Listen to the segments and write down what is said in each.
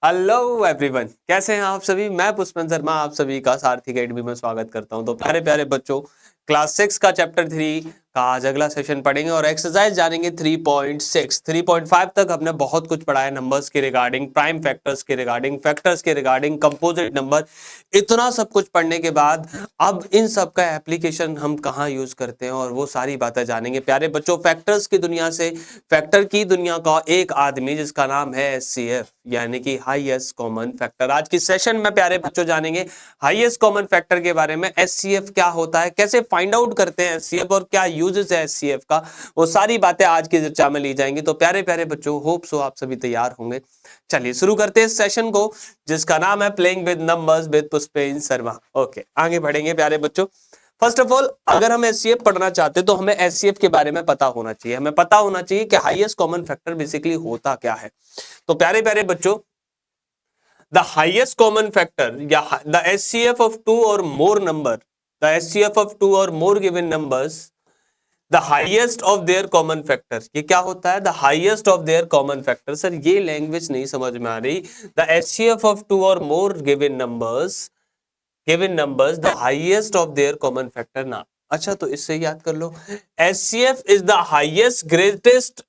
Hello everyone, कैसे हैं आप सभी। मैं पुष्पन शर्मा आप सभी का सारथी अकेडमी में स्वागत करता हूं। तो प्यारे प्यारे बच्चों, क्लास 6 का चैप्टर 3 का आज अगला सेशन पढ़ेंगे और एक्सरसाइज जानेंगे 3.6। 3.5 तक हमने बहुत कुछ पढ़ा है, नंबर्स के रिगार्डिंग, प्राइम फैक्टर्स के रिगार्डिंग, फैक्टर्स के रिगार्डिंग, कंपोजिट नंबर। इतना सब कुछ पढ़ने के बाद अब इन सब का एप्लीकेशन हम कहाँ यूज करते हैं और वो सारी बातें जानेंगे प्यारे बच्चों। फैक्टर्स की दुनिया से, फैक्टर की दुनिया का एक आदमी जिसका नाम है एचसीएफ, यानी कि हाईएस्ट कॉमन फैक्टर। आज की सेशन में प्यारे बच्चों जानेंगे हाईएस्ट कॉमन फैक्टर के बारे में। एचसीएफ क्या होता है, कैसे फाइंड आउट करते हैं एचसीएफ और क्या यूजेस है एचसीएफ का, वो सारी बातें आज की चर्चा में ली जाएंगी। तो प्यारे प्यारे बच्चों, होप सो आप सभी तैयार होंगे। चलिए शुरू करते हैं इस सेशन को जिसका नाम है playing with numbers with Pushpen Sharma. Okay, आगे बढ़ेंगे प्यारे बच्चों। फर्स्ट ऑफ ऑल, अगर हम एचसीएफ पढ़ना चाहते हैं तो हमें एचसीएफ के बारे में पता होना चाहिए। हमें पता होना चाहिए कि हाईएस्ट कॉमन फैक्टर बेसिकली होता क्या है। तो प्यारे प्यारे बच्चों, द हाईएस्ट कॉमन फैक्टर या the HCF of two or more number, the HCF of two or more given numbers, the highest of their common factor. ये क्या होता है, the highest of their common factor. Sir ये language नहीं समझ में आ रही। The HCF of two or more given numbers, given numbers, the highest of their common factor ना। अच्छा, तो इससे याद कर लो, HCF is the highest greatest,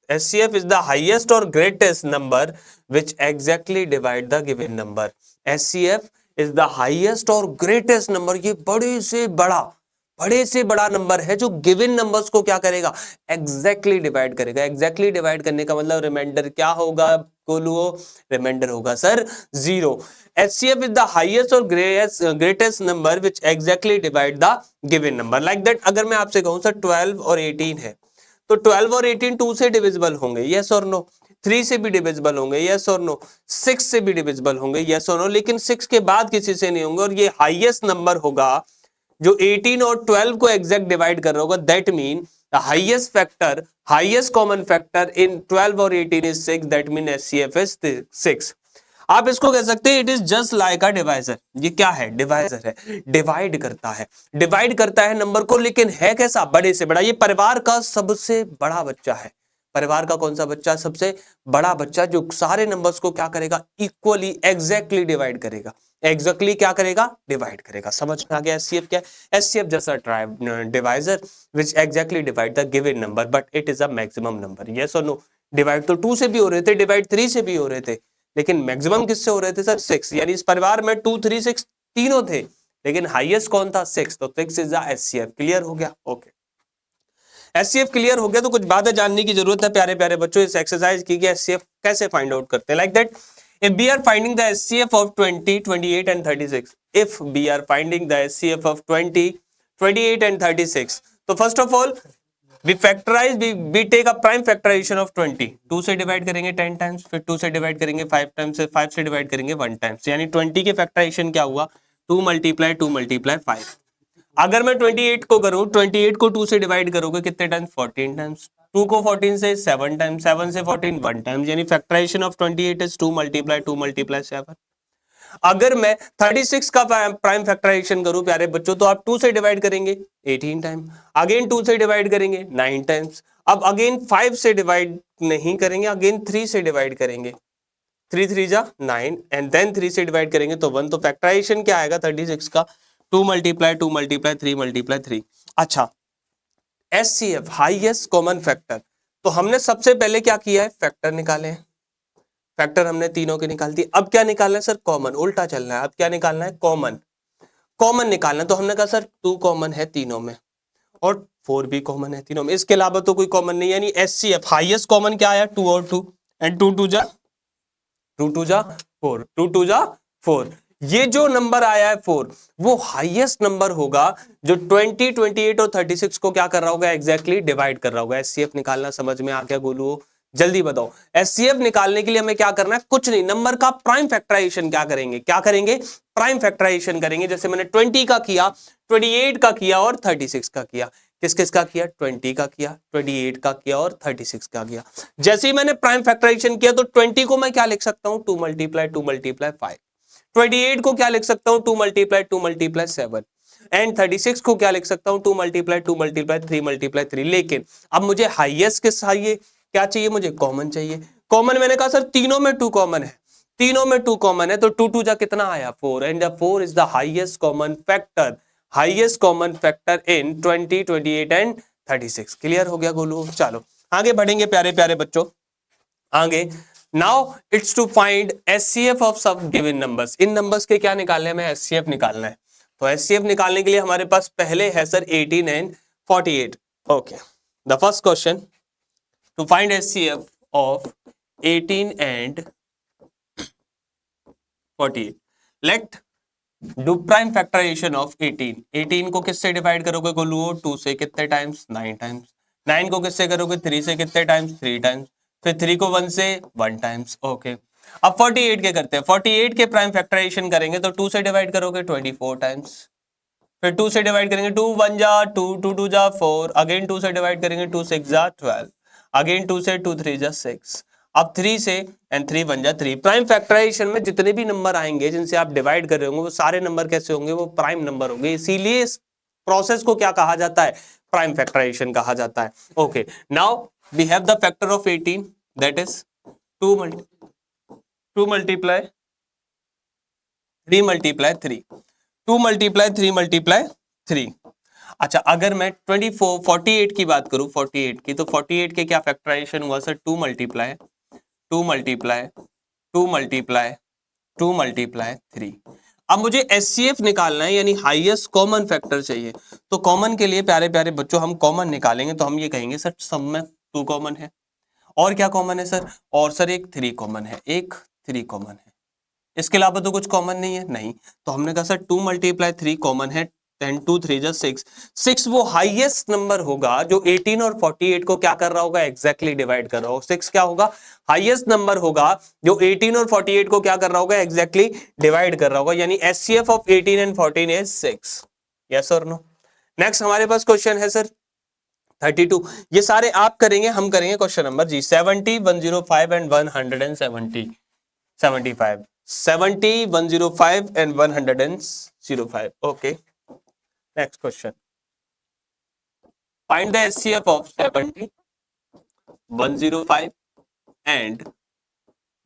HCF is the highest or greatest number which exactly divide the given number. HCF is the highest or greatest number। ये बड़े से बड़ा नंबर है जो गिवन नंबर्स को क्या करेगा, एग्जैक्टली डिवाइड करेगा। एग्जैक्टली डिवाइड करने का मतलब रिमाइंडर क्या होगा, बोलो, रिमाइंडर होगा sir 0। HCF is the highest or greatest number which exactly divide the given number। like that अगर मैं आपसे कहूं सर 12 और 18 है, तो 12 और 18 2 से डिविजिबल होंगे, यस और नो। 3 से भी डिविजिबल होंगे, यस और नो। 6 से भी डिविजिबल होंगे, यस और नो। लेकिन 6 के बाद किसी से नहीं होंगे। और ये हाईएस्ट नंबर होगा जो 18 और 12 को एग्जैक्ट डिवाइड कर रहा होगा। That mean the highest factor, highest common factor in 12 और 18 is 6। That mean HCF is 6। आप इसको कह सकते हैं it is just like a divisor. ये क्या है, डिवाइजर है, डिवाइड करता है, डिवाइड करता है नंबर को। लेकिन है कैसा, बड़े से बड़ा। ये परिवार का सबसे बड़ा बच्चा है। परिवार का कौन सा बच्चा, सबसे बड़ा बच्चा, जो सारे नंबर्स को क्या करेगा, इक्वली एग्जैक्टली डिवाइड करेगा। एग्जैक्टली क्या करेगा, डिवाइड करेगा। समझ में आ गया एचसीएफ क्या है। एचसीएफ जैसा divisor which exactly divide the given number but it is a maximum number, yes और नो। डिवाइड तो 2 से भी हो रहे थे, डिवाइड 3 से भी हो रहे थे, लेकिन मैक्सिमम किससे हो रहे थे सर, 6। यानी इस परिवार में 2 3 6 तीनों थे, लेकिन हाईएस्ट कौन था, 6। तो 6 इज द एचसीएफ। क्लियर हो गया, ओके। एचसीएफ क्लियर हो गया तो कुछ बातें जानने की जरूरत है प्यारे प्यारे बच्चों इस एक्सरसाइज की, कि एचसीएफ कैसे फाइंड आउट करते हैं। Like that if we are finding the HCF of 20, 28 and 36, if we are finding the HCF of 20, 28 and 36, तो first of all we factorize, we take a prime factorization of 20। 2 से divide करेंगे 10 times, फिर 2 से divide करेंगे 5 times, 5 से divide करेंगे 1 times. यानी 20 के फैक्टराइजेशन क्या हुआ, 2 मल्टीप्लाई 2 मल्टीप्लाई 5। अगर मैं 28 को करूं, 28 को 2 से डिवाइड करोगे कितने टाइम्स, 14 टाइम्स। 2 को 14 से 7 टाइम्स, 7 से 14 1 टाइम्स। यानी factorization of 28 is 2 multiply 2 multiply 7। अगर मैं 36 का प्राइम फैक्टराइजेशन करूं प्यारे बच्चों, तो आप 2 से डिवाइड करेंगे 18 टाइम, अगेन 2 से डिवाइड करेंगे 9 टाइम्स, अब अगेन 5 से डिवाइड नहीं करेंगे, अगेन 3 से डिवाइड करेंगे, 3 3 जा 9 एंड देन 3 से डिवाइड करेंगे तो 1। तो फैक्टराइजेशन क्या आएगा 36 का, 2 मल्टीप्लाई 2 मल्टीप्लाई 3 मल्टीप्लाई 3। अच्छा, एचसीएफ हाईएस्ट कॉमन फैक्टर, तो हमने सबसे पहले क्या किया है, फैक्टर निकाले हैं। फैक्टर हमने तीनों के निकाल दिए। अब क्या निकालना है सर, कॉमन। उल्टा चलना है, अब क्या निकालना है, कॉमन। कॉमन निकालना, तो हमने कहा सर 2 कॉमन है तीनों में और 4 भी कॉमन है तीनों में, इसके अलावा तो कोई कॉमन नहीं। यानी एचसीएफ हाईएस्ट कॉमन क्या आया, 2 और 2 एंड 2 2 जा 4, 2 2 जा 4। ये जो नंबर आया है 4, वो हाईएस्ट नंबर होगा जो 20, 28 और 36 को क्या कर रहा होगा, एग्जैक्टली डिवाइड कर रहा होगा। एचसीएफ निकालना समझ में आ गया गोलू, जल्दी बताओ। एचसीएफ निकालने के लिए हमें क्या करना है, कुछ नहीं, नंबर का प्राइम फैक्टराइजेशन क्या करेंगे, क्या करेंगे, प्राइम फैक्टराइजेशन करेंगे। जैसे मैंने 20 का किया, 28 का किया और 36 का किया। किस किस का किया, 20 का किया, 28 का किया और 36 का किया। जैसे ही मैंने प्राइम फैक्टराइजेशन किया तो 20 को मैं क्या लिख सकता हूं, 2 मल्टीप्लाई 2 मल्टीप्लाई 5। 28 को क्या लिख सकता हूं, 2 मल्टीप्लाई 2 मल्टीप्लाई 7 एंड 36 को क्या लिख सकता हूं, 2 मल्टीप्लाई 2 मल्टीप्लाई 3 मल्टीप्लाई 3। लेकिन अब मुझे हाईएस्ट किस चाहिए, क्या चाहिए, मुझे कॉमन चाहिए। कॉमन मैंने कहा सर तीनों में 2 कॉमन है, तीनों में 2 कॉमन है, तो 2 2 जा कितना आया 4, and 4 is the highest common factor, highest common factor in 20, 28 and 36। Clear हो गया गोलू? चलो आगे बढ़ेंगे प्यारे प्यारे बच्चों, आगे। Now it's to find HCF of सब गिवन नंबर्स। इन नंबर्स के क्या निकालना है? हमें एचसीएफ निकालना है। तो एचसीएफ निकालने के लिए हमारे पास पहले है sir 18 and 48। Okay, the first question, to find HCF of 18 and 48, let do prime factorization of 18। 18 को किससे डिवाइड करोगे गोलू? 2 से कितने टाइम्स? 9 टाइम्स। 9 को किससे करोगे? 3 से कितने टाइम्स? 3 टाइम्स। फिर 3 को 1 से 1 टाइम्स। ओके, अब 48 के करते हैं। 48 के प्राइम फैक्टराइजेशन करेंगे तो 2 से डिवाइड करोगे 24 टाइम्स, फिर 2 से डिवाइड करेंगे 2 1 जा 2, 2 2 जा 4, अगेन 2 से डिवाइड करेंगे 2 6 जा 12, अगेन 2 से 2 3 जा 6, अब 3 से एंड 3 1 जा 3। प्राइम फैक्टराइजेशन में जितने भी नंबर आएंगे जिनसे आप डिवाइड कर रहे होंगे वो सारे नंबर कैसे होंगे? वो प्राइम नंबर होंगे। इसीलिए इस प्रोसेस को क्या कहा जाता है? प्राइम फैक्टराइजेशन कहा जाता है। Okay, now we have the factor of 18, that is 2 multiply 3 multiply 3, 2 multiply 3 multiply 3। अच्छा, अगर मैं 48 की बात करूं, 48 की, तो 48 के क्या फैक्टराइजेशन हुआ sir? 2 multiply 2 multiply 2 multiply 2 multiply 3। अब मुझे एचसीएफ निकालना है, यानी हाईएस्ट कॉमन फैक्टर चाहिए। तो कॉमन के लिए प्यारे प्यारे बच्चों हम कॉमन निकालेंगे, तो हम ये कहेंगे सर सब में 2 कॉमन है, और क्या कॉमन है सर? और सर एक 3 कॉमन है, एक 3 कॉमन है, इसके अलावा तो कुछ कॉमन नहीं है। नहीं, तो हमने कहा सर 2 मल्टीप्लाई 3 कॉमन है, 10 2 3 जा 6। 6 वो हाईएस्ट नंबर होगा जो 18 और 48 को क्या कर रहा होगा? एग्जैक्टली डिवाइड कर रहा होगा। 6 क्या होगा? हाईएस्ट नंबर होगा जो 18 और 48 को क्या कर रहा होगा? एग्जैक्टली डिवाइड कर रहा होगा, यानी HCF of 18 and 14 is 6। Yes और नो? नेक्स्ट हमारे पास क्वेश्चन है सर 32। ये सारे आप करेंगे, हम करेंगे question number ji 70 105 and 170 75 70 105 and 105। okay, next question, find the HCF of 70 105 and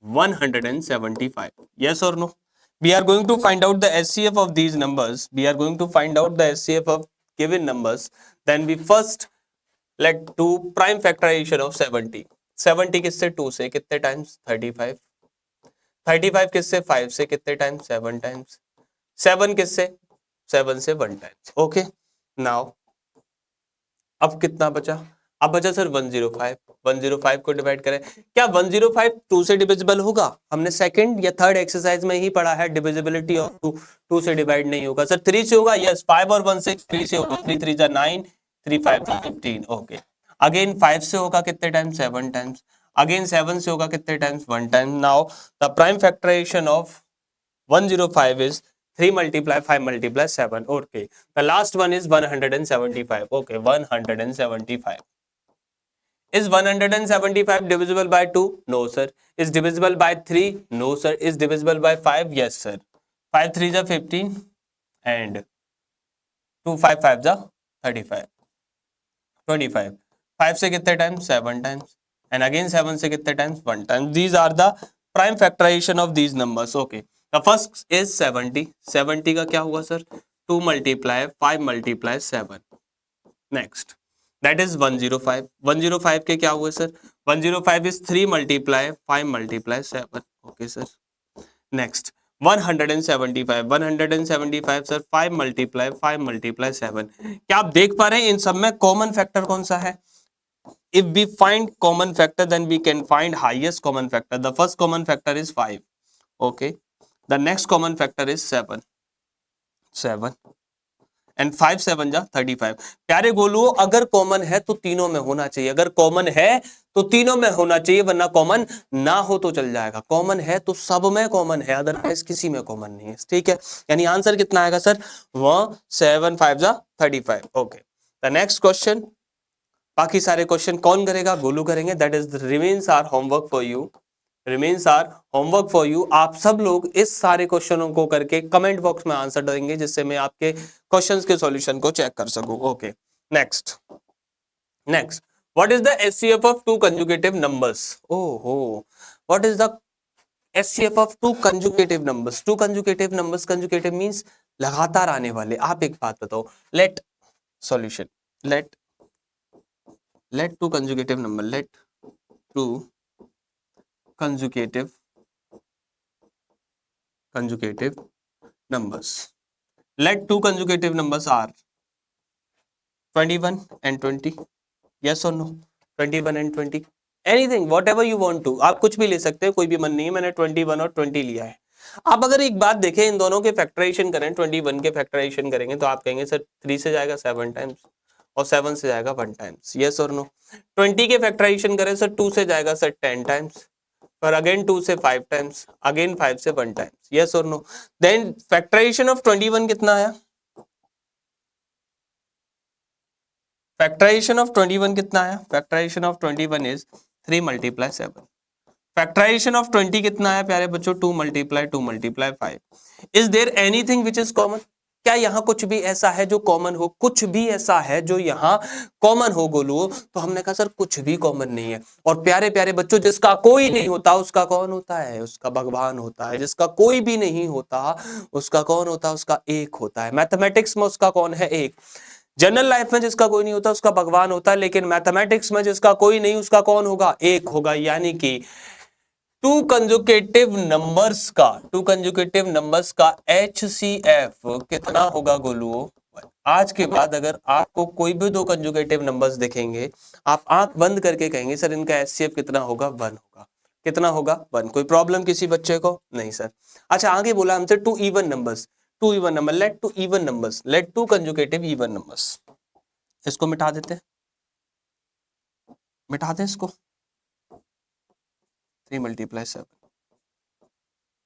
175। yes or no? We are going to find out the HCF of these numbers. We are going to find out the HCF of given numbers. Then we first let do prime factorization of 70। 70 किससे? 2 से कितने times? 35। 35 किससे? 5 से कितने times? 7 times. 7 किससे? 7 से 1 times. Okay, now अब कितना बचा? अब बचा सर 105। 105 को डिवाइड करें, क्या 105 2 से डिविजिबल होगा? हमने सेकंड या थर्ड एक्सरसाइज में ही पढ़ा है डिविजिबिलिटी ऑफ 2, 2 से डिवाइड नहीं होगा। सर 3 से होगा? यस, 5 और 1 6, 3 से होगा, 3 3 जा 9, 3 5 जा 15। ओके, अगेन 5 से होगा कितने टाइम्स? 7 टाइम्स। अगेन 7 से होगा कितने times? 1 time. Now the prime factorization of 105 is 3 multiply 5 multiply 7। okay, the last one is 175। okay, 175 is 175 divisible by 2? no sir. Is divisible by 3? no sir. Is divisible by 5? yes sir। 5 3 जा 15 and 2 5 5 जा 35 25। 5 से कितने times? 7 times, and again 7 से कितने times? 1 time. these are the prime factorization of these numbers। okay, the first is 70। 70 का क्या हुआ sir? 2 multiply 5 multiply 7। next that is 105। 105 के क्या हुए sir? 105 is 3 multiply 5 multiply 7। okay sir, next 175। 175 sir 5 multiply 5 multiply 7। क्या आप देख पा रहे हैं इन सब में कॉमन फैक्टर कौन सा है? If we find common factor, then we can find highest common factor. The first common factor is 5। okay, the next common factor is 7 and 5 7 जा 35। प्यारे गोलुओ, अगर कॉमन है तो तीनों में होना चाहिए, अगर कॉमन है तो तीनों में होना चाहिए, वरना कॉमन ना हो तो चल जाएगा। कॉमन है तो सब में कॉमन है, अदरवाइज किसी में कॉमन नहीं है। ठीक है, यानी आंसर कितना आएगा सर? 7 5 जा 35। ओके, द नेक्स्ट क्वेश्चन, बाकी सारे क्वेश्चन कौन करेगा? गोलू करेंगे। That is remains are homework for you, remains are homework for you. आप सब लोग इस सारे क्वेश्चनों को करके कमेंट बॉक्स में आंसर देंगे, जिससे मैं आपके क्वेश्चंस के सॉल्यूशन को चेक कर सकूं। Okay, next what is the HCF of 2 conjugative numbers? ओहो, what is the HCF of two conjugative numbers, two conjugative numbers, conjugative means लगातार आने वाले। आप एक बात बताओ, let solution, let two conjugative number, let two conjugative numbers, let two consecutive numbers are 21 and 20, yes or no? 21 and 20, anything whatever you want to, आप कुछ भी ले सकते हैं, कोई भी मन नहीं है, मैंने 21 और 20 लिया है। आप अगर एक बात देखें, इन दोनों के फैक्टराइजेशन करें, 21 के फैक्टराइजेशन करेंगे तो आप कहेंगे सर 3 से जाएगा 7 टाइम्स और 7 से जाएगा 1 टाइम्स, यस और नो? 20 के फैक्टराइजेशन करें सर 2 से जाएगा सर 10 टाइम्स, पर अगेन 2 से 5 टाइम्स, अगेन 5 से 1 टाइम्स, यस और नो? देन फैक्टराइजेशन ऑफ 21 कितना आया? फैक्टराइजेशन ऑफ 21 कितना आया? Factorization of 21 is 3 multiply 7। Factorization of 20 कितना आया प्यारे बच्चों? 2 multiply 5। Is there anything which is common? क्या यहाँ कुछ भी ऐसा है जो कॉमन हो? कुछ भी ऐसा है जो यहाँ कॉमन हो गोलू? तो हमने कहा सर कुछ भी कॉमन नहीं है। और प्यारे प्यारे बच्चों, जिसका कोई नहीं होता उसका कौन होता है? उसका भगवान होता है। जिसका कोई भी नहीं होता उसका कौन होता है? उसका एक होता है। मैथमेटिक्स में उसका कौन है? एक। जनरल लाइफ में जिसका कोई नहीं होता उसका भगवान होता है, लेकिन मैथमेटिक्स में जिसका कोई नहीं उसका कौन होगा? एक होगा। यानी कि टू कंजुगेटिव नंबर्स का HCF कितना होगा गोलू? आज के बाद अगर आपको कोई भी दो कंजुगेटिव नंबर्स दिखेंगे, आप आंख बंद करके कहेंगे सर इनका HCF कितना होगा? 1 होगा। कितना होगा? 1। कोई प्रॉब्लम किसी बच्चे को? नहीं सर। अच्छा, आगे बोला हमसे two even numbers, let two conjugative even numbers. इसको मिटा देते हैं, मिटा दें इसको, 3 मल्टीप्लाई 7।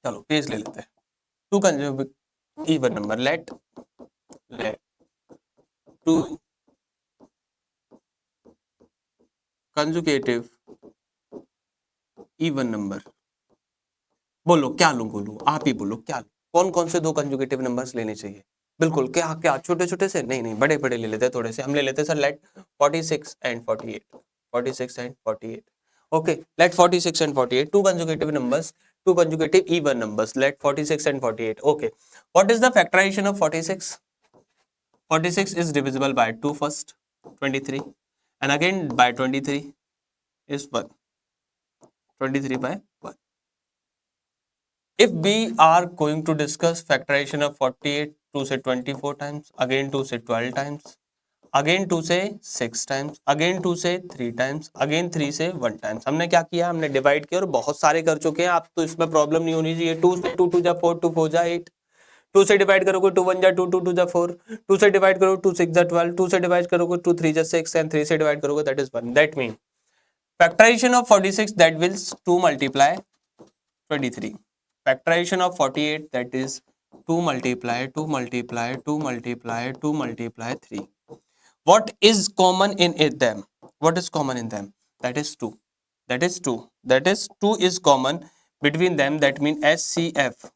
चलो पेज ले लेते हैं। Two conjugative even number, let two conjugative even number. बोलो क्या लूं गोलू? आप ही बोलो क्या लूं? कौन कौन से दो कंजुगेटिव नंबर्स लेने चाहिए? बिल्कुल, क्या क्या छोटे छोटे से? नहीं नहीं, बड़े बड़े ले लेते हैं थोड़े से। हम ले लेते हैं sir let 46 and 48, 46 and 48। Okay, let 46 and 48 two conjugative numbers, two conjugative even numbers, let 46 and 48। Okay, what is the factorization of 46? 46 is divisible by 2 first, 23, and again by 23 is 1, 23 by 1. If we are going to discuss factorization of 48, 2 से 24 times, again 2 से 12 times, again 2 से 6 times, again 2 से 3 times, again 3 से 1 times। हमने क्या किया? हमने divide किया और बहुत सारे कर चुके हैं। आप तो इसमें प्रॉब्लम नहीं होनी चाहिए। 2 से 2 2 जा 4, 2 4 जा 8, 2 से डिवाइड करोगे 2 1 जा 2, 2 2 जा 4, 2 से डिवाइड करोगे 2 6 जा 12, 2 से डिवाइड करोगे 2 3 जा 6, एंड 3 से डिवाइड करोगे that is 1। That mean factorization of 46 that will 2 multiply 23, factorization of 48 that is 2 multiply 2 multiply 2 multiply 2 multiply 3. What is common in it them? What is common in them? That is 2. That is 2. That is 2 is common between them. That means HCF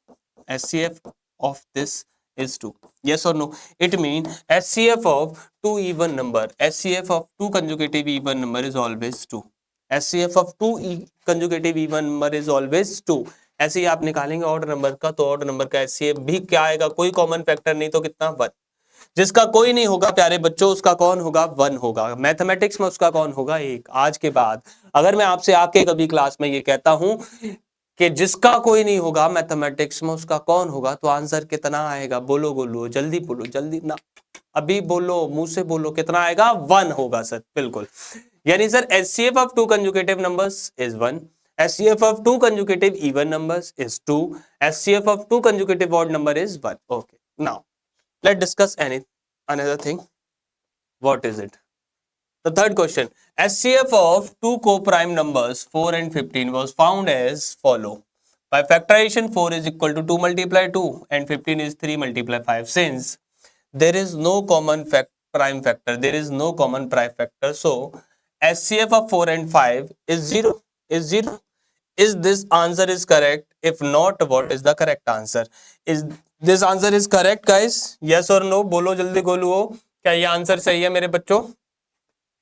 of this is 2. Yes or no? It means HCF of two even number, HCF of two consecutive even number is always 2. HCF of two consecutive even number is always 2. ऐसे ही आप निकालेंगे odd number का, तो odd number का HCF भी क्या आएगा? कोई कॉमन फैक्टर नहीं, तो कितना? 1। जिसका कोई नहीं होगा प्यारे बच्चों उसका कौन होगा? 1 होगा। मैथमेटिक्स में उसका कौन होगा? 1। आज के बाद अगर मैं आपसे आके कभी क्लास में ये कहता हूं कि जिसका कोई नहीं होगा मैथमेटिक्स में उसका कौन होगा, तो आंसर कितना आएगा? बोलो बोलो, जल्दी बोलो, जल्दी ना, अभी बोलो, मुंह से बोलो, कितना आएगा? 1 होगा सर, बिल्कुल। यानी sir HCF of two conjugative numbers is 1, HCF of two consecutive even numbers is 2, HCF of two consecutive odd number is 1. Okay, now let's discuss another thing. What is it? The third question, HCF of two co-prime numbers 4 and 15 was found as follow. By factorization 4 is equal to 2 multiply 2 and 15 is 3 multiply 5. Since there is no common prime factor, there is no common prime factor, so HCF of 4 and 5 is 0. Is 0. Is this answer is correct? If not, what is the correct answer? Is this answer is correct guys? Yes or no? बोलो जल्दी गोलू हो, क्या ये answer सही है मेरे बच्चों?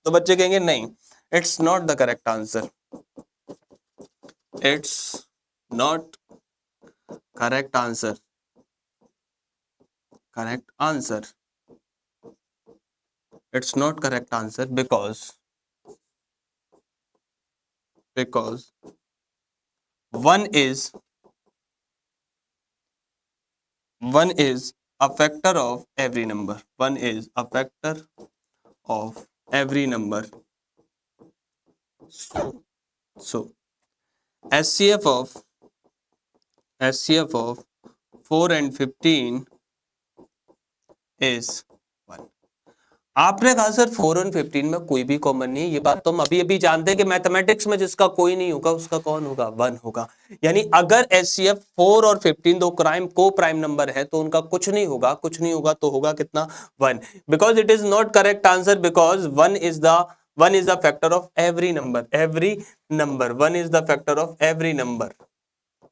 तो बच्चे कहेंगे नहीं, it's not the correct answer. It's not correct answer. Correct answer. It's not correct answer because one is a factor of every number. One is a factor of every number. So SCF of 4 and 15 is 1. आपने कहा sir 4 और 15 में कोई भी common नहीं है, ये बात तो हम अभी अभी जानते हैं कि मैथमेटिक्स में जिसका कोई नहीं होगा उसका कौन होगा, 1 होगा। यानी अगर एचसीएफ 4 और 15 दो को प्राइम नंबर है तो उनका कुछ नहीं होगा तो होगा कितना, 1। Because it is not correct answer because 1 is the factor of every number 1 is the factor of every number.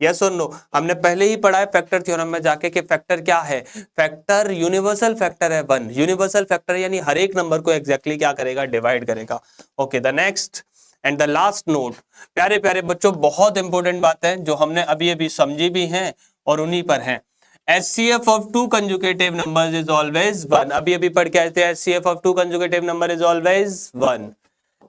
Yes और नो, हमने पहले ही पढ़ा है फैक्टर थ्योरम में जाके कि फैक्टर क्या है, फैक्टर यूनिवर्सल फैक्टर है 1। यूनिवर्सल फैक्टर यानी हर एक नंबर को एग्जैक्टली क्या करेगा, डिवाइड करेगा। Okay, the next and the last note. प्यारे प्यारे बच्चों, बहुत इंपॉर्टेंट बात है जो हमने अभी अभी समझी भी हैं और उन्हीं पर हैं। HCF of two conjugative numbers is always 1। अभी अभी पढ़ के आए थे, HCF of two conjugative number is always 1।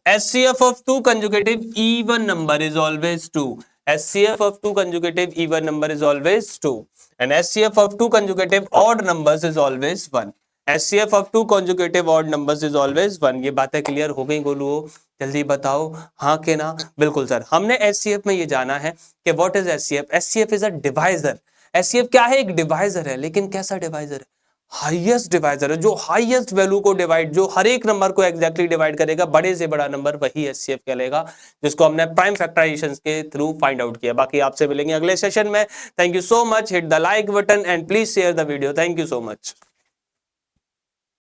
HCF of two conjugative even number is always 2। HCF of two conjugative even number is always 2 and HCF of two conjugative odd numbers is always 1। HCF of two conjugative odd numbers is always 1। ये बातें clear हो गई गोलू? जल्दी बताओ हाँ के ना। बिल्कुल सर, हमने HCF में ये जाना है कि what is HCF। HCF is a divisor. HCF क्या है, एक डिवाइजर है, लेकिन कैसा डिवाइजर है, हाईएस्ट डिवाइजर है, जो हाईएस्ट वैल्यू को डिवाइड, जो हर एक नंबर को एग्जैक्टली डिवाइड करेगा, बड़े से बड़ा नंबर, वही एचसीएफ कहलाएगा, जिसको हमने प्राइम फैक्टराइजेशन के थ्रू फाइंड आउट किया। बाकी आपसे मिलेंगे अगले सेशन में। Thank you so much, hit the like button and please share the video. Thank you so much.